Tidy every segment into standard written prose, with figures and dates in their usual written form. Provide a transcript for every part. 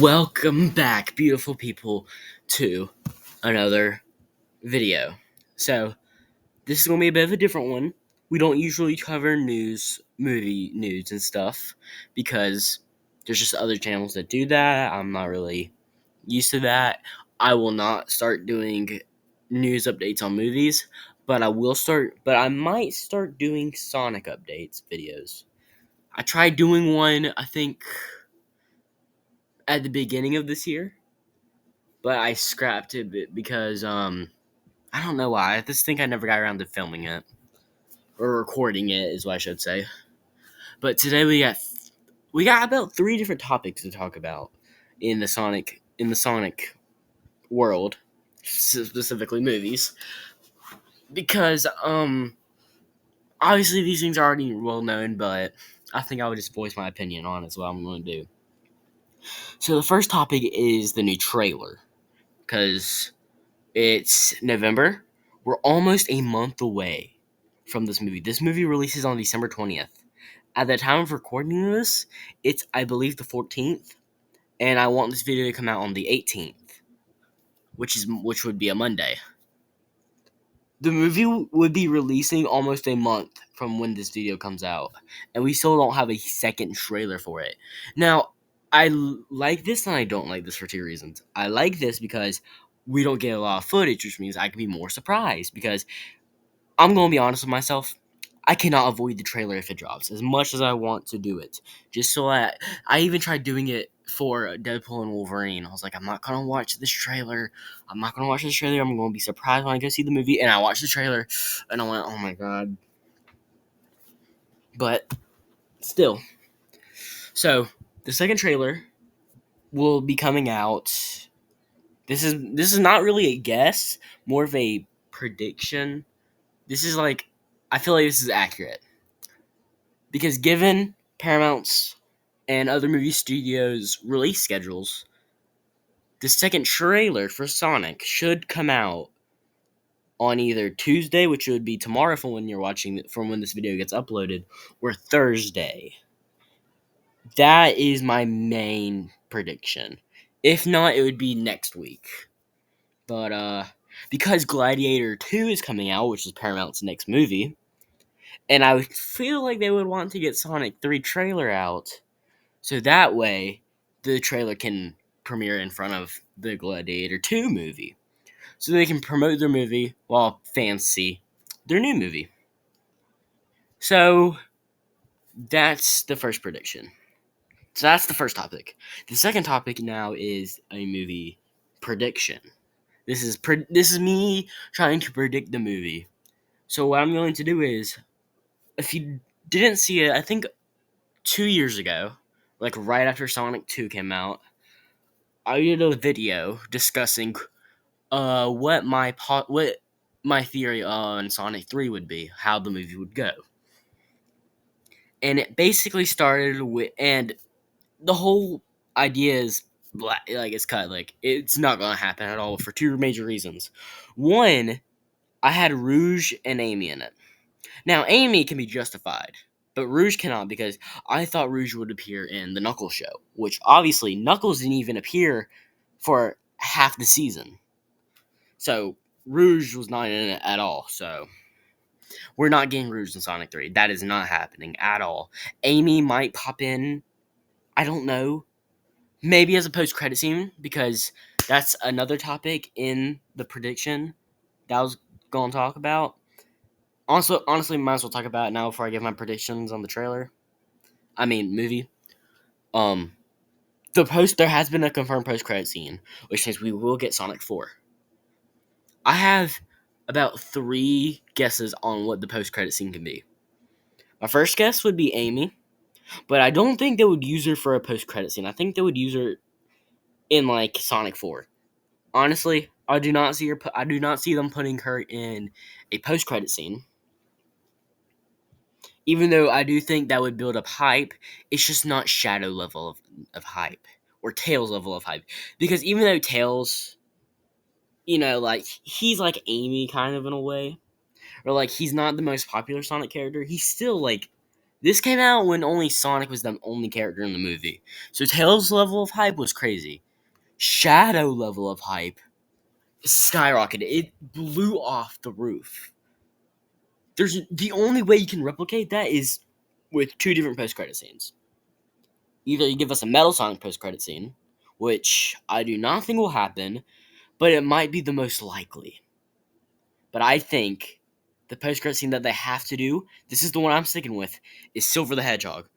Welcome back, beautiful people, to another video. So, this is going to be a bit of a different one. We don't usually cover movie news and stuff, because there's just other channels that do that. I'm not really used to that. I will not start doing news updates on movies, but I might start doing Sonic updates videos. I tried doing one, I think, at the beginning of this year, but I scrapped it because I don't know why. I just think I never got around to filming it or recording it, is what I should say. But today we got about 3 different topics to talk about in the Sonic world, specifically movies, because obviously these things are already well known, but I think I would just voice my opinion on it. Is what I'm going to do. So the first topic is the new trailer, because it's November. We're almost a month away from this movie. This movie releases on December 20th. At the time of recording this, it's, I believe, the 14th, and I want this video to come out on the 18th, which would be a Monday. The movie would be releasing almost a month from when this video comes out, and we still don't have a second trailer for it. Now, I like this and I don't like this for 2 reasons. I like this because we don't get a lot of footage, which means I can be more surprised, because I'm going to be honest with myself. I cannot avoid the trailer if it drops, as much as I want to do it. Just so I even tried doing it for Deadpool and Wolverine. I was like, I'm not going to watch this trailer. I'm going to be surprised when I go see the movie. And I watched the trailer, and I went, oh my god. But still. So, the second trailer will be coming out. This is not really a guess, more of a prediction. This is like, I feel like this is accurate. Because given Paramount's and other movie studios' release schedules, the second trailer for Sonic should come out on either Tuesday, which would be tomorrow from when this video gets uploaded, or Thursday. That is my main prediction. If not, it would be next week. But because Gladiator 2 is coming out, which is Paramount's next movie, and I would feel like they would want to get Sonic 3 trailer out, so that way the trailer can premiere in front of the Gladiator 2 movie. So they can promote their movie while fans see their new movie. So that's the first prediction. So that's the first topic. The second topic now is a movie prediction. This is me trying to predict the movie. So what I'm going to do is, if you didn't see it, I think 2 years ago, like right after Sonic 2 came out, I did a video discussing what my theory on Sonic 3 would be, how the movie would go. And it basically started with, and the whole idea is it's cut, like it's not gonna happen at all for 2 major reasons. One, I had Rouge and Amy in it. Now Amy can be justified, but Rouge cannot, because I thought Rouge would appear in the Knuckles show, which obviously Knuckles didn't even appear for half the season. So Rouge was not in it at all. So we're not getting Rouge in Sonic 3. That is not happening at all. Amy might pop in, I don't know, maybe as a post-credit scene, because that's another topic in the prediction that I was going to talk about. Honestly, might as well talk about it now before I give my predictions on the movie. There has been a confirmed post-credit scene, which means we will get Sonic 4. I have about 3 guesses on what the post-credit scene can be. My first guess would be Amy, but I don't think they would use her for a post-credit scene. I think they would use her in like Sonic 4. Honestly, I do not see them putting her in a post-credit scene. Even though I do think that would build up hype, it's just not Shadow level of hype, or Tails level of hype. Because even though Tails, like, he's like Amy kind of in a way, or like he's not the most popular Sonic character. He's still like this came out when only Sonic was the only character in the movie. So Tails' level of hype was crazy. Shadow level of hype skyrocketed. It blew off the roof. There's the only way you can replicate that is with two different post-credit scenes. Either you give us a Metal Sonic post-credit scene, which I do not think will happen, but it might be the most likely. But I think the post-credit scene that they have to do, this is the one I'm sticking with, is Silver the Hedgehog.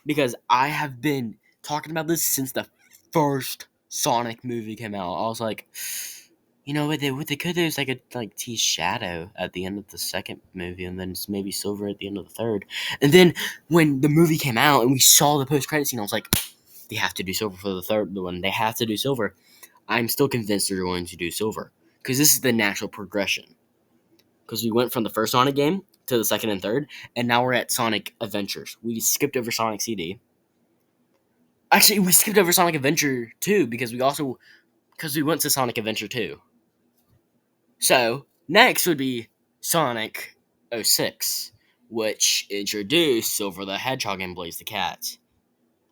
Because I have been talking about this since the first Sonic movie came out. I was like, you know what they could do is like tease Shadow at the end of the second movie, and then maybe Silver at the end of the third. And then when the movie came out and we saw the post-credit scene, I was like, they have to do Silver for the third one. They have to do Silver. I'm still convinced they're going to do Silver because this is the natural progression. Because we went from the first Sonic game to the second and third, and now we're at Sonic Adventures. We skipped over Sonic CD. Actually, we skipped over Sonic Adventure 2 because we went to Sonic Adventure 2. So, next would be Sonic 06, which introduced Silver the Hedgehog and Blaze the Cat.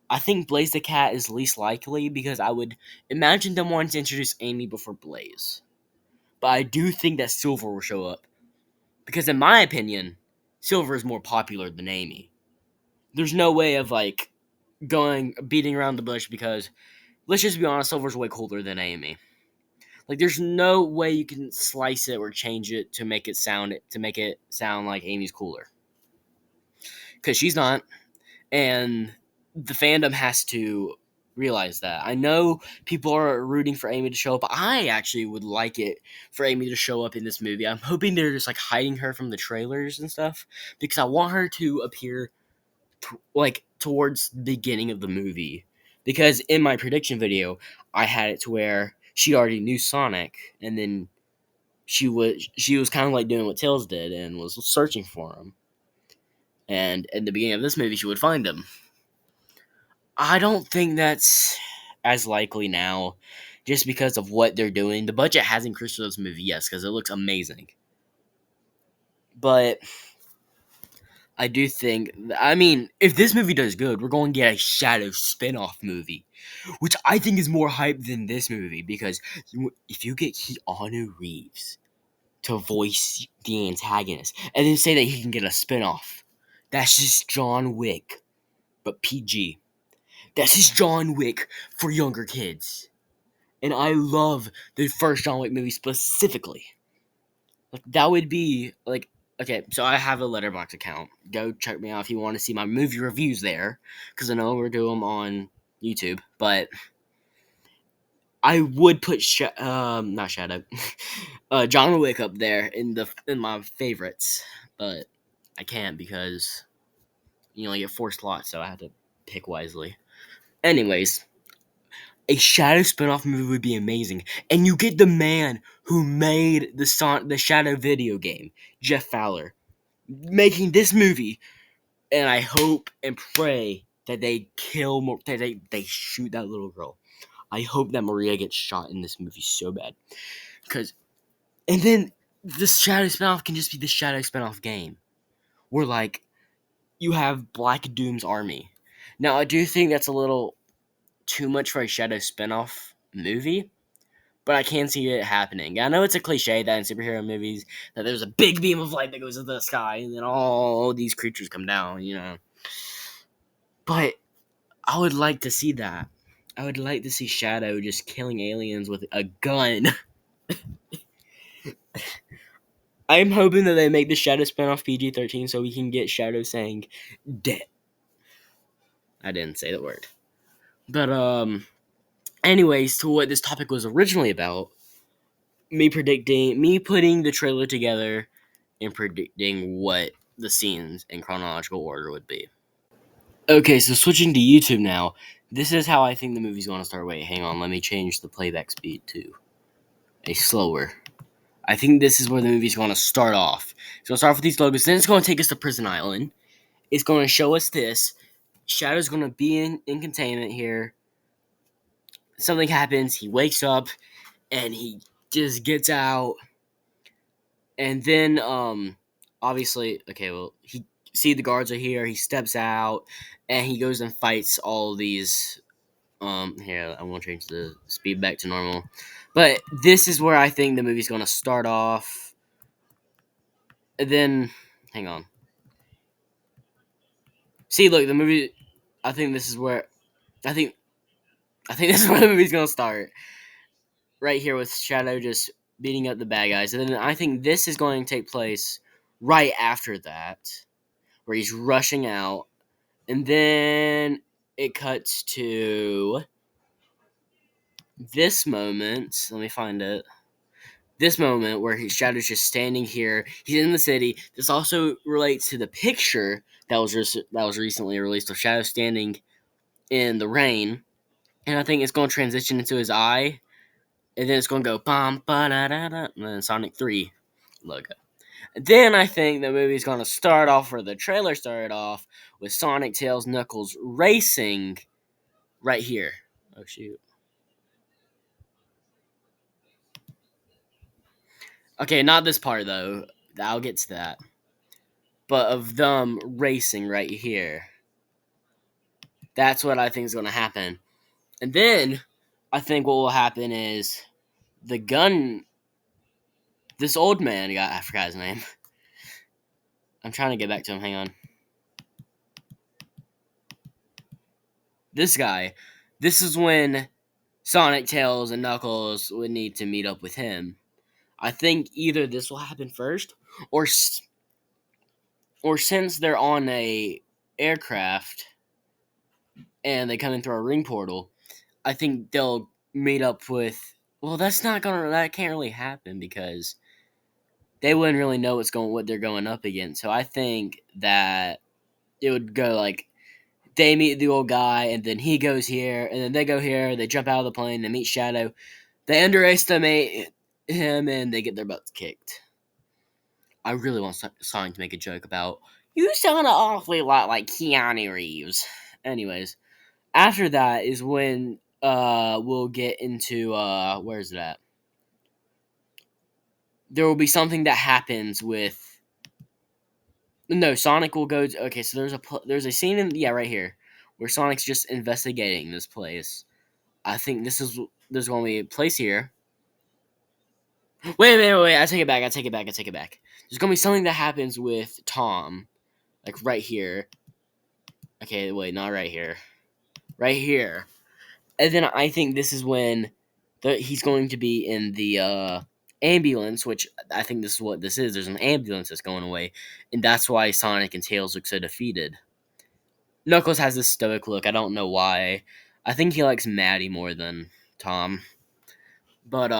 I think Blaze the Cat is least likely because I would imagine them wanting to introduce Amy before Blaze. But I do think that Silver will show up. Because in my opinion, Silver is more popular than Amy. There's no way of like beating around the bush because let's just be honest, Silver's way cooler than Amy. Like there's no way you can slice it or change it to make it sound like Amy's cooler. Cuz she's not, and the fandom has to realize that. I know people are rooting for Amy to show up. I actually would like it for Amy to show up in this movie. I'm hoping they're just like hiding her from the trailers and stuff because I want her to appear towards the beginning of the movie. Because in my prediction video, I had it to where she already knew Sonic, and then she was kind of like doing what Tails did and was searching for him. And at the beginning of this movie, she would find him. I don't think that's as likely now, just because of what they're doing. The budget has increased for this movie, yes, because it looks amazing. But I do think, I mean, if this movie does good, we're going to get a Shadow spin-off movie, which I think is more hype than this movie, because if you get Keanu Reeves to voice the antagonist, and then say that he can get a spin-off, that's just John Wick, but PG. That's just John Wick for younger kids. And I love the first John Wick movie specifically. Like that would be like okay, so I have a Letterboxd account. Go check me out if you want to see my movie reviews there, because I know we're doing them on YouTube. But I would put not Shadow, John Wick up there in my favorites, but I can't because you only get 4 slots, so I have to pick wisely. Anyways, a Shadow spinoff movie would be amazing, and you get the man who made the Shadow video game, Jeff Fowler, making this movie, and I hope and pray that they they shoot that little girl. I hope that Maria gets shot in this movie so bad, and then this Shadow spinoff can just be the Shadow spinoff game, where like you have Black Doom's army. Now I do think that's a little too much for a Shadow spinoff movie, but I can see it happening. I know it's a cliche that in superhero movies that there's a big beam of light that goes into the sky and then all these creatures come down, you know. But I would like to see that. I would like to see Shadow just killing aliens with a gun. I'm hoping that they make the Shadow spinoff PG-13 so we can get Shadow saying dead. I didn't say the word. But anyways, to what this topic was originally about, me putting the trailer together and predicting what the scenes in chronological order would be. Okay, so switching to YouTube now, this is how I think the movie's going to start. Wait, hang on, let me change the playback speed to a slower. I think this is where the movie's going to start off. It's going to start off with these logos, then it's going to take us to Prison Island. It's going to show us this. Shadow's going to be in containment here. Something happens, he wakes up, and he just gets out. And then obviously, okay, well, he see the guards are here. He steps out and he goes and fights all these. Here, I'm gonna change the speed back to normal. But this is where I think the movie's gonna start off. And then, hang on. See, look, the movie. I think this is where. I think. I think this is where the movie's gonna start. Right here with Shadow just beating up the bad guys, and then I think this is going to take place right after that, where he's rushing out, and then it cuts to this moment. Let me find it. This moment where Shadow's just standing here. He's in the city. This also relates to the picture that was recently released of Shadow standing in the rain, and I think it's going to transition into his eye, and then it's going to go bum ba da da da, and then Sonic 3 logo. Then I think the movie's going to start off, or the trailer started off, with Sonic, Tails, Knuckles racing right here. Oh, shoot. Okay, not this part, though. I'll get to that. But of them racing right here. That's what I think is going to happen. And then I think what will happen is the gun. This old man, I forgot his name. I'm trying to get back to him. Hang on. This guy. This is when Sonic, Tails, and Knuckles would need to meet up with him. I think either this will happen first, or or since they're on a aircraft and they come in through a ring portal, I think they'll meet up with. Well, that can't really happen because they wouldn't really know what they're going up against. So I think that it would go like they meet the old guy, and then he goes here, and then they go here. They jump out of the plane, they meet Shadow. They underestimate him, and they get their butts kicked. I really want Sonic to make a joke about you sound an awfully lot like Keanu Reeves. Anyways, after that is when we'll get into where is it at? There will be something that happens with no Sonic will go to, okay, so there's a scene in right here where Sonic's just investigating this place. I think there's going to be a place here. Wait, I take it back. There's going to be something that happens with Tom like right here. Okay, wait, not right here. Right here. And then I think this is when he's going to be in the ambulance, which I think this is what this is. There's an ambulance that's going away, and that's why Sonic and Tails look so defeated. Knuckles has this stoic look. I don't know why. I think he likes Maddie more than Tom. But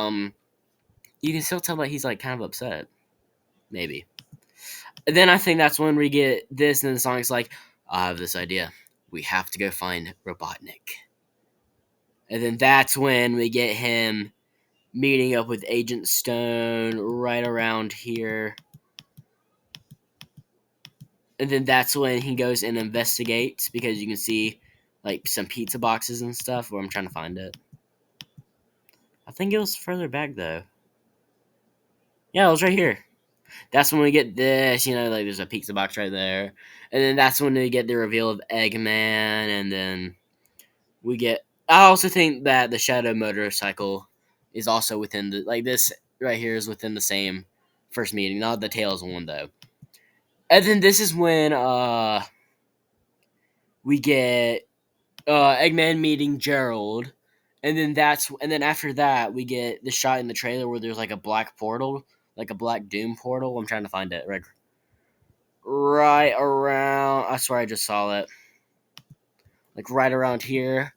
you can still tell that he's like kind of upset. Maybe. And then I think that's when we get this, and then Sonic's like, I have this idea. We have to go find Robotnik. And then that's when we get him meeting up with Agent Stone right around here. And then that's when he goes and investigates because you can see like some pizza boxes and stuff where I'm trying to find it. I think it was further back though. Yeah, it was right here. That's when we get this, like there's a pizza box right there. And then that's when we get the reveal of Eggman, and then we get I also think that the Shadow motorcycle is also within this right here is within the same first meeting, not the Tails one though. And then this is when we get Eggman meeting Gerald, and then after that we get the shot in the trailer where there's like a black portal, like a black Doom portal. I'm trying to find it right around. I swear I just saw it, like right around here,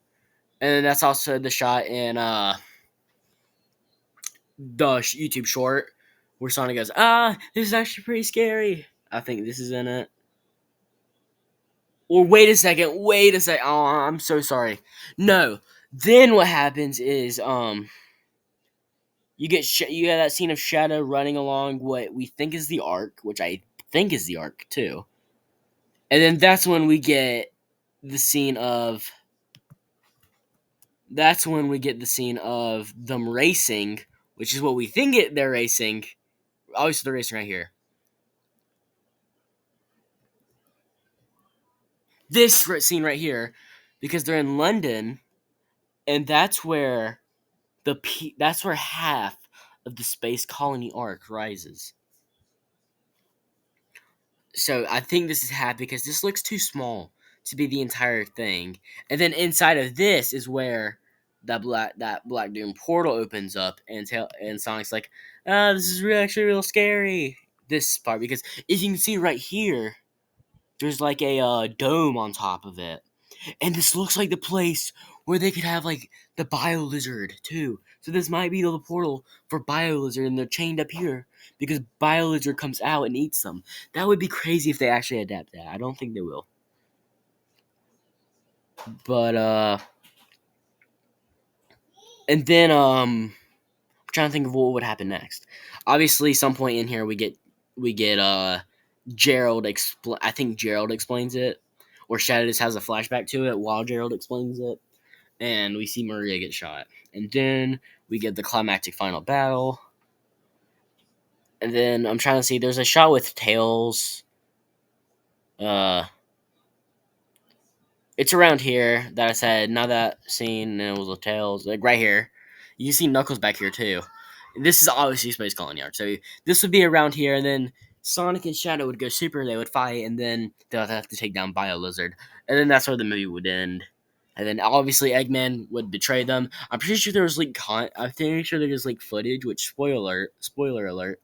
and then that's also the shot in the YouTube short where Sonic goes, this is actually pretty scary. I think this is in it. Or wait a second. Oh, I'm so sorry. No. Then what happens is you get that scene of Shadow running along what we think is the Ark, which I think is the Ark too. And then that's when we get the scene of them racing, which is what we think they're racing Obviously, they're racing right here. This scene right here, because they're in London, and that's where that's where half of the space colony arc rises. So I think this is half because this looks too small to be the entire thing. And then inside of this is where that Black Doom portal opens up, and Sonic's like, this is really actually real scary. This part, because as you can see right here, there's like a dome on top of it. And this looks like the place where they could have like the Bio Lizard too. So this might be the portal for Bio Lizard, and they're chained up here because Bio Lizard comes out and eats them. That would be crazy if they actually adapt that. I don't think they will. But and then I'm trying to think of what would happen next. Obviously, some point in here we get Gerald I think Gerald explains it, or Shadow just has a flashback to it while Gerald explains it. And we see Maria get shot. And then we get the climactic final battle. And then I'm trying to see, there's a shot with Tails. Uh, it's around here that I said, not that scene, and it was with Tails, like right here. You can see Knuckles back here too. This is obviously Space Colony Arc, so this would be around here, and then Sonic and Shadow would go super, they would fight, and then they'll have to take down Bio Lizard. And then that's where the movie would end. And then obviously Eggman would betray them. I'm pretty sure there was I'm pretty sure there was leaked footage, which spoiler alert.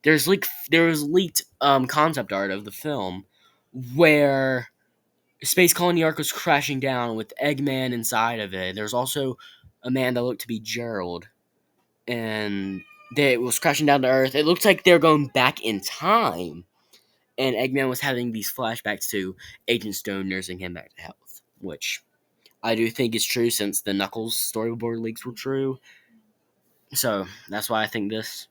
There was leaked concept art of the film where Space Colony Arc was crashing down with Eggman inside of it. There's also a man that looked to be Gerald, and they was crashing down to Earth. It looked like they're going back in time, and Eggman was having these flashbacks to Agent Stone nursing him back to health, which I do think is true since the Knuckles storyboard leaks were true. So that's why I think this.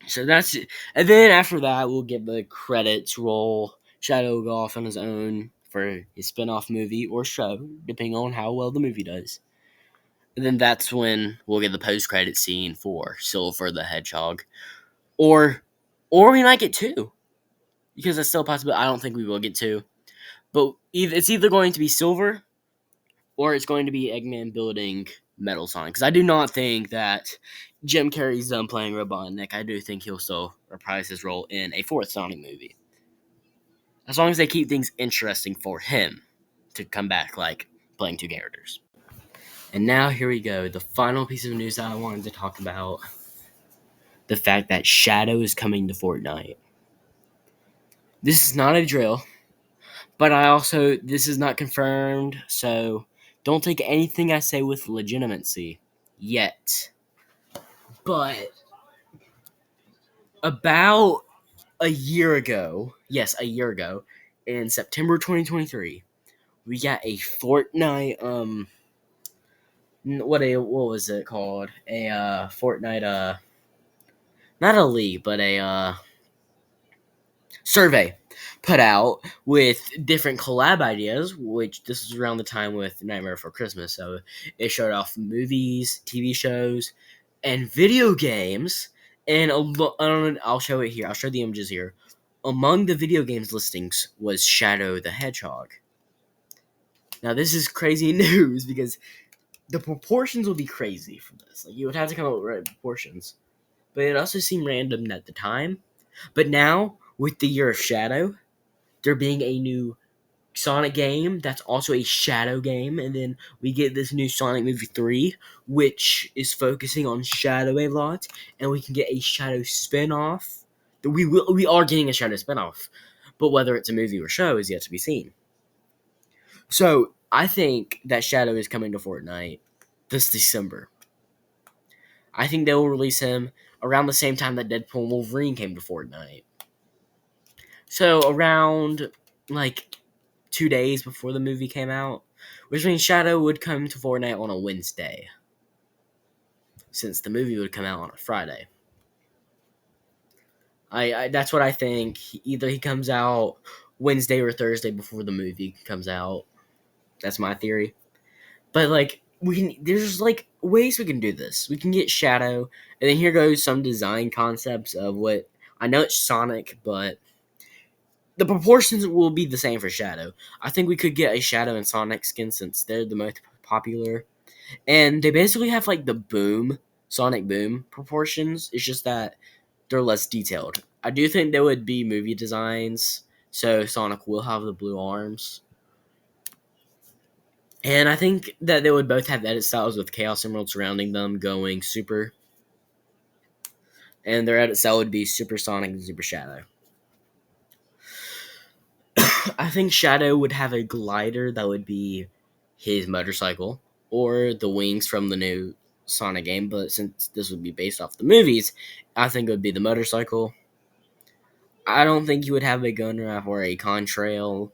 So that's it. And then after that, we'll get the credits roll. Shadow will go off on his own for his spin-off movie or show, depending on how well the movie does. And then that's when we'll get the post-credit scene for Silver the Hedgehog. Or we might get two. Because that's still possible. I don't think we will get two. But it's either going to be Silver or it's going to be Eggman building Metal Sonic. Because I do not think that Jim Carrey's done playing Robotnik. I do think he'll still reprise his role in a fourth Sonic movie. As long as they keep things interesting for him to come back, like playing two characters. And now here we go. The final piece of news that I wanted to talk about. The fact that Shadow is coming to Fortnite. This is not a drill. But this is not confirmed, so don't take anything I say with legitimacy yet. But about a year ago, in September 2023, we got a Fortnite, what was it called? A, Fortnite, not a league, but a, survey put out with different collab ideas, which this was around the time with Nightmare Before Christmas. So it showed off movies, TV shows, and video games. And I'll show it here. I'll show the images here. Among the video games listings was Shadow the Hedgehog. Now this is crazy news because the proportions will be crazy for this. Like you would have to come up with right proportions. But it also seemed random at the time. But now, with the Year of Shadow, there being a new Sonic game that's also a Shadow game, and then we get this new Sonic Movie 3, which is focusing on Shadow a lot, and we can get a Shadow spin-off. We are getting a Shadow spin-off, but whether it's a movie or show is yet to be seen. So, I think that Shadow is coming to Fortnite this December. I think they will release him around the same time that Deadpool and Wolverine came to Fortnite. So around like 2 days before the movie came out, which means Shadow would come to Fortnite on a Wednesday, since the movie would come out on a Friday. I that's what I think. Either he comes out Wednesday or Thursday before the movie comes out. That's my theory. But like there's like ways we can do this. We can get Shadow, and then here goes some design concepts of what I know it's Sonic, but the proportions will be the same for Shadow. I think we could get a Shadow and Sonic skin since they're the most popular, and they basically have like the Boom Sonic Boom proportions. It's just that they're less detailed. I do think there would be movie designs, so Sonic will have the blue arms. And I think that they would both have edit styles with Chaos Emerald surrounding them going super. And their edit style would be Super Sonic and Super Shadow. I think Shadow would have a glider that would be his motorcycle or the wings from the new Sonic game, but since this would be based off the movies, I think it would be the motorcycle. I don't think he would have a gun wrap or a contrail.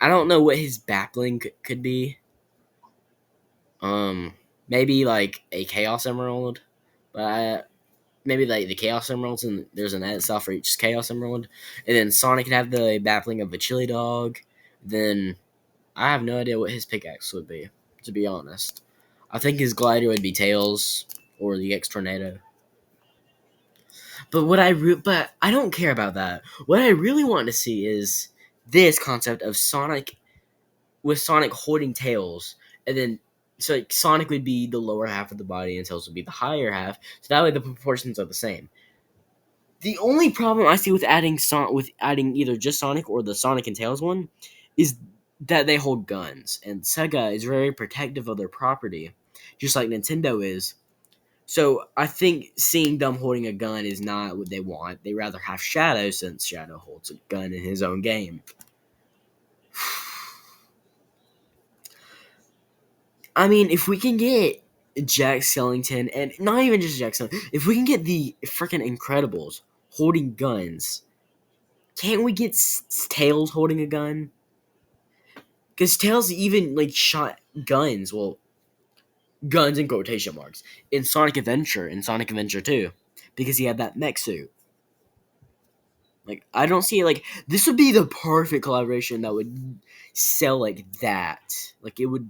I don't know what his backbling could be. Maybe like a Chaos Emerald, but maybe like the Chaos Emeralds, and there's an edit style for each Chaos Emerald, and then Sonic could have the backbling of a chili dog. Then I have no idea what his pickaxe would be, to be honest. I think his glider would be Tails or the X Tornado. But I don't care about that. What I really want to see is this concept of Sonic with Sonic holding Tails, and then so like, Sonic would be the lower half of the body and Tails would be the higher half. So that way the proportions are the same. The only problem I see with adding either just Sonic or the Sonic and Tails one is that they hold guns, and Sega is very protective of their property, just like Nintendo is. So I think seeing them holding a gun is not what they want. They rather have Shadow since Shadow holds a gun in his own game. I mean, if we can get Jack Skellington, and not even just Jack Skellington, if we can get the freaking Incredibles holding guns, can't we get Tails holding a gun? Because Tails even like shot guns, well, guns in quotation marks, in Sonic Adventure 2, because he had that mech suit. Like, I don't see it, like, this would be the perfect collaboration that would sell like that. Like, it would,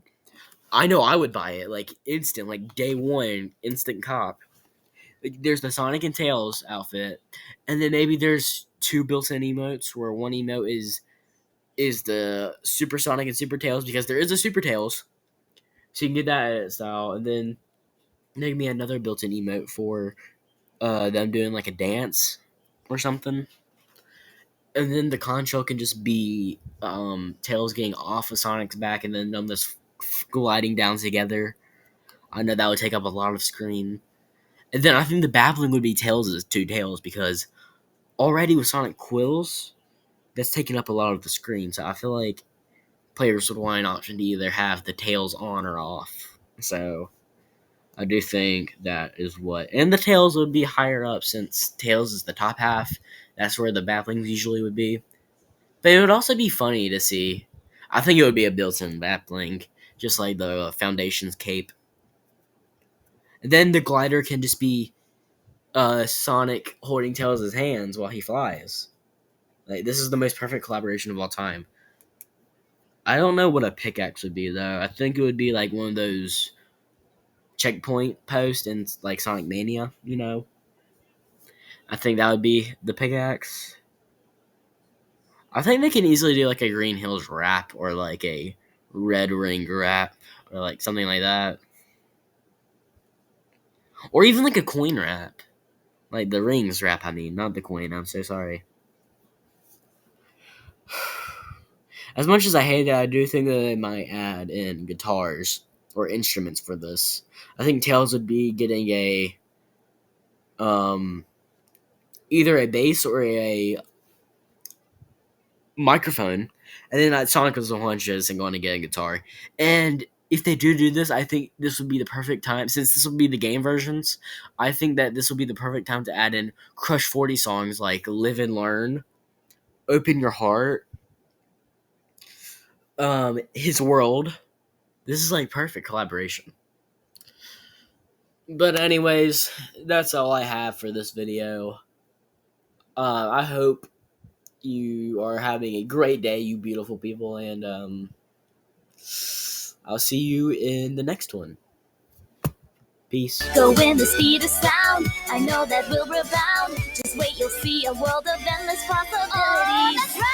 I know I would buy it, like, instant, like, day one, instant cop. Like, there's the Sonic and Tails outfit, and then maybe there's two built-in emotes, where one emote is the Super Sonic and Super Tails, because there is a Super Tails, so you can get that edit style, and then there can be another built-in emote for them doing like a dance or something. And then the control can just be Tails getting off of Sonic's back and then them just gliding down together. I know that would take up a lot of screen. And then I think the babbling would be Tails' two tails because already with Sonic Quills, that's taking up a lot of the screen. So I feel like players would want an option to either have the tails on or off. So I do think that is what. And the tails would be higher up since Tails is the top half. That's where the babblings usually would be. But it would also be funny to see. I think it would be a built-in babbling, just like the Foundation's cape. And then the glider can just be Sonic holding Tails' hands while he flies. Like, this is the most perfect collaboration of all time. I don't know what a pickaxe would be though. I think it would be like one of those checkpoint posts in like Sonic Mania, you know. I think that would be the pickaxe. I think they can easily do like a Green Hills wrap or like a Red Ring wrap or like something like that. Or even like a coin wrap. Like the rings wrap, I mean, not the coin. I'm so sorry. As much as I hate it, I do think that they might add in guitars or instruments for this. I think Tails would be getting a um either a bass or a microphone, and then Sonic was the one just going to get a guitar. And if they do this, I think this would be the perfect time. Since this will be the game versions, I think that this will be the perfect time to add in Crush 40 songs like "Live and Learn," "Open Your Heart," "His World." This is like perfect collaboration. But anyways, that's all I have for this video. I hope you are having a great day, you beautiful people, and I'll see you in the next one. Peace. Go in the speed of sound. I know that we'll rebound. Just wait, you'll see a world of endless possibilities. Oh, that's right.